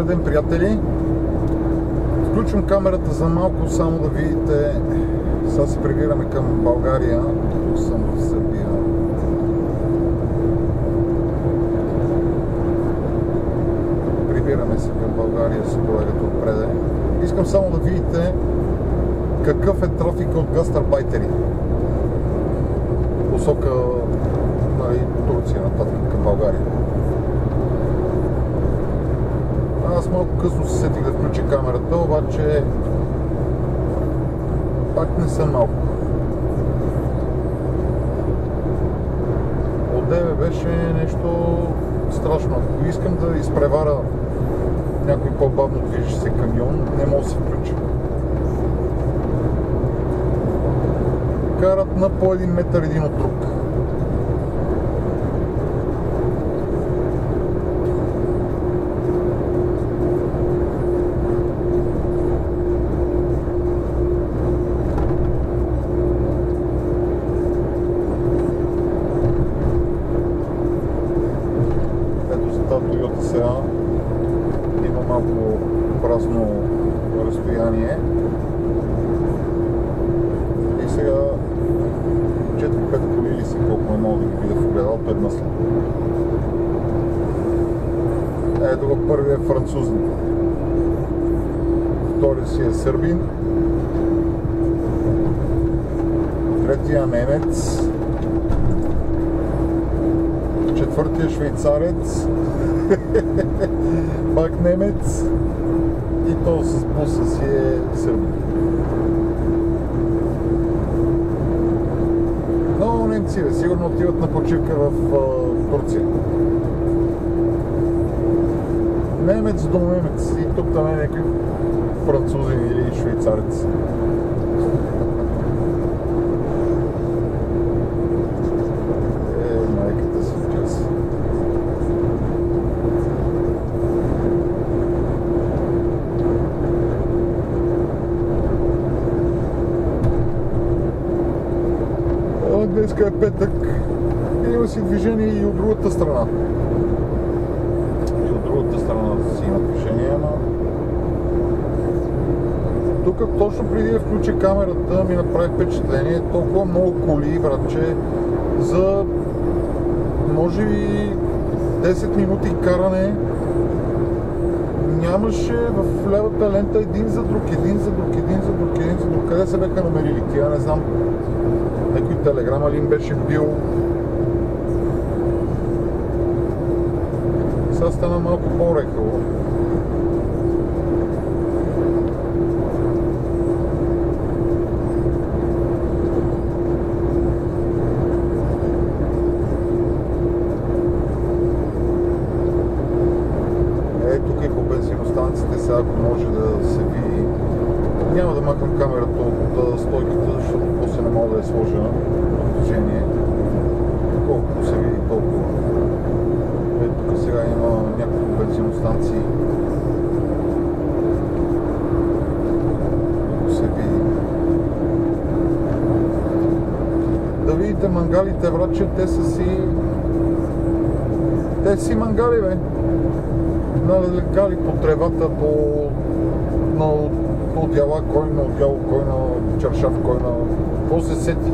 ден, приятели! Включвам камерата за малко, само да видите. Сега се прибираме към България. Тук съм в Сърбия. Прибираме се към България с колегата отпреде. Искам само да видите какъв е трафика от гастарбайтери. Посока Турция, нататък към България. Аз малко късно се сетих да включа камерата, обаче пак не съм малко. Одеве беше нещо страшно. Ако искам да изпревара някой по-бавно движещ се камион, не мога да се включа. Карат на по 1 метър един от друг. Toyota сега има малко празно разстояние и сега 4-5 коли ли си, колко не мога да ги видя в огледалото, една след. Ето първият е французин, вторият си е сърбин, третия немец, четвъртия швейцарец, пак немец и то с буса си е сърбин. Много немци, сигурно отиват на почивка в Турция. Немец до немец и тук там е някакъв французин или швейцарец. Днеска е петък и има си движение и от другата страна. И от другата страна си има движение, ама... Тук точно преди да включа камерата ми направи впечатление толкова много коли, братче, за може би 10 минути каране нямаше в левата лента един за друг. Къде се бяха намерили тия, не знам. Някой телеграма ли им беше бил. Сега стана малко по-рехало. Тук и по бензиностанциите сега, ако може да се види. Няма да махам камерата от стойката, защото после не мога да я сложа на движение. Колкото се види толкова. Тук сега има няколко бензиностанции. Ако се види. Да видите мангалите, враче, те са си... Те си мангали, бе. Налегали по тревата, на отдяла, кой на отдяло, кой на чаршаф, кой на... Какво се сети?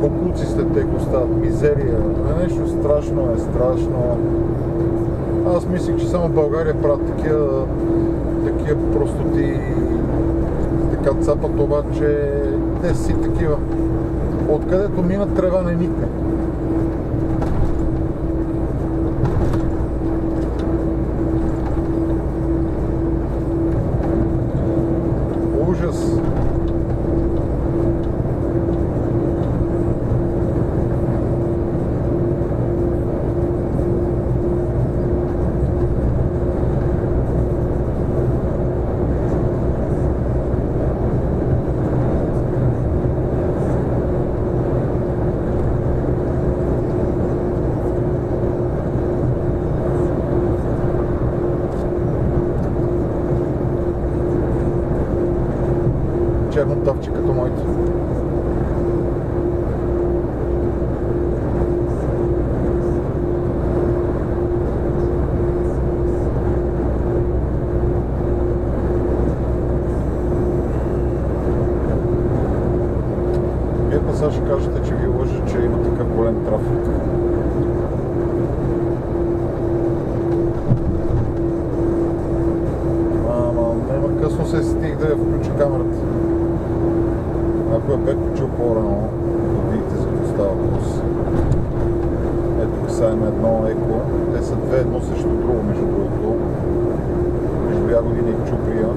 Боклуци след те остават, мизерия. Нещо страшно е, страшно. Аз мислих, че само в България правят такива простоти, така цапат, обаче те си такива. Откъдето минат трева не никне. Ужас! Черно тавче като моите. кажа, че има такъв голем трафик. Няма късно се стих да я включа камерата. Ако я бе включил по-рано, да видите за какво става въпрос. Ето сега има едно еко. Те са две едно срещу друго, между другото. Между Ягодина и Чуприя.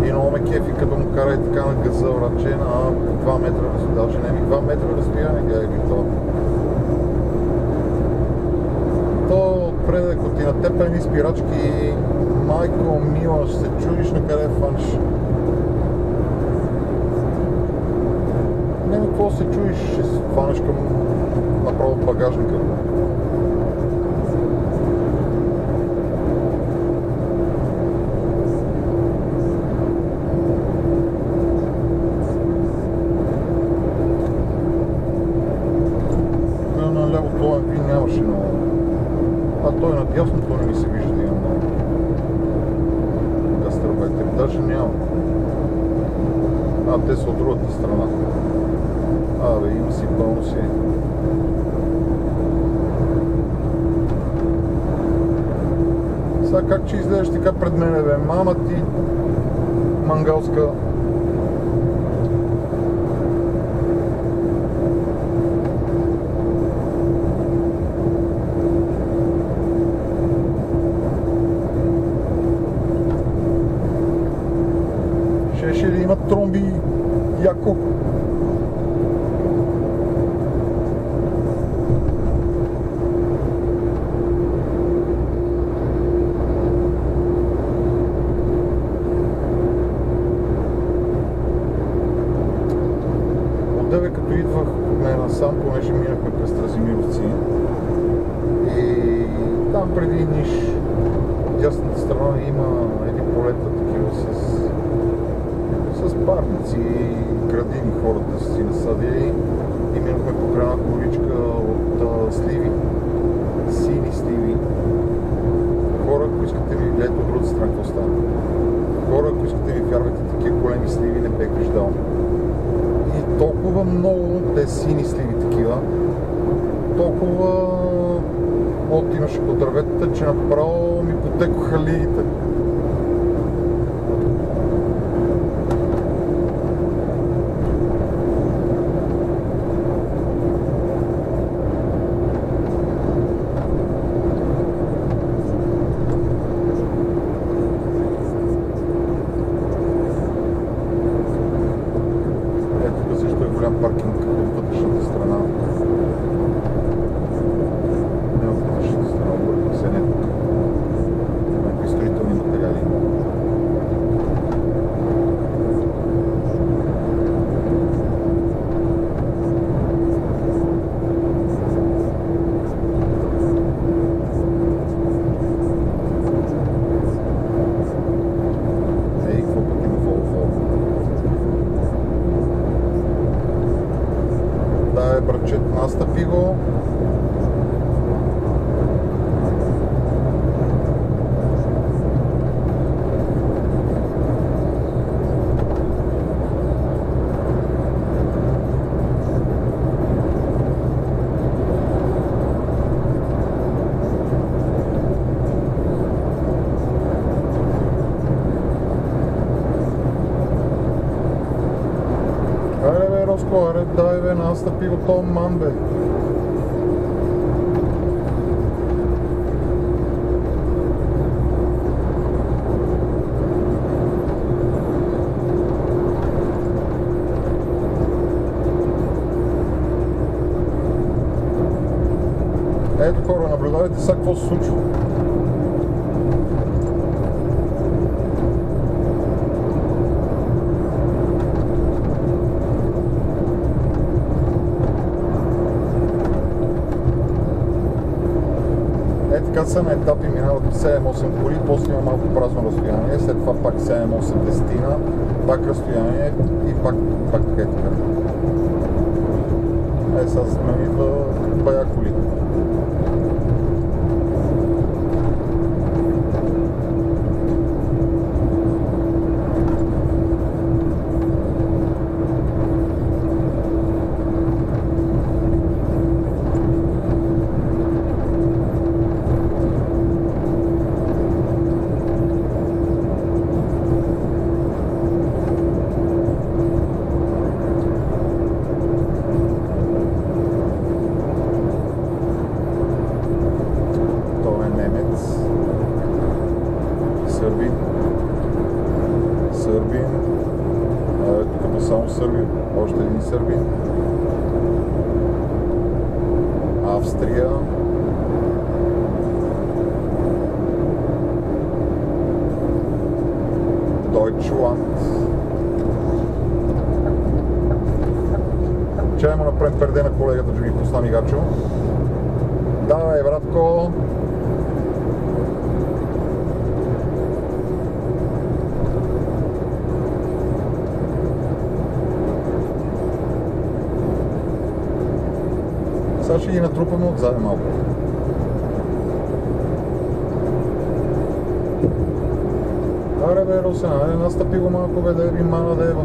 И много ме кефи, като му кара и така на газа, враче, на 2 метра, даже не ми 2 метра разстояние, гледай ги това. То отпред, ако ти натепа едни спирачки, майко мила, ще се чудиш на къде фаниш. Няма какво се чудиш, ще се фаниш към направо багажника. Наляво това ви нямаше много. А той надясно, то не ми се вижда да има много гастарбайтери. Даже няма. Те са от другата страна. Има си пълно си. Сега как че изглеждаш така пред мене, бе? Мама ти мангалска. Ще ли имат тромби яко? Отдеве като идвахме насам, понеже минахме през Стразимировци и там преди Ниш от дясната страна има едни полета такива с парници и градини, хората са си насадили и минахме покрай една количка от сливи, сини сливи. Хора, ако искате ми гледате от другата страна, какво става? Хора, ако искате ми вярвате, такива големи сливи не бех виждал. И толкова много те сини сливи такива, толкова от имаше по дърветата, че направо ми потекоха лиите. Паркинг от вътрешната страна. Не от вътрешната страна, обърках се, не тук. Някакви строителни материали. Какво пък има Volvo? Да, братчет, настъпи го. Айде бе, Роско, аре, дай бе, настъпи го този ман, бе. Ето хора, наблюдавайте сега какво се случва. Така са на етапи, минават 7-8 коли, после има малко празно разстояние, след това пак 7-8 десетина, пак разстояние и пак е така. Сега с мен идва бая коли. Сърбин. Тук само Сърбия. Още един сърбин. Австрия. Deutschland. Чай му направим перде на колегата, да ми пусна мигачо. Давай, братко! Сега ще ги натрупаме отзаде малко. Аре бе, Русена, настъпи го малко бе, да ви мана дева.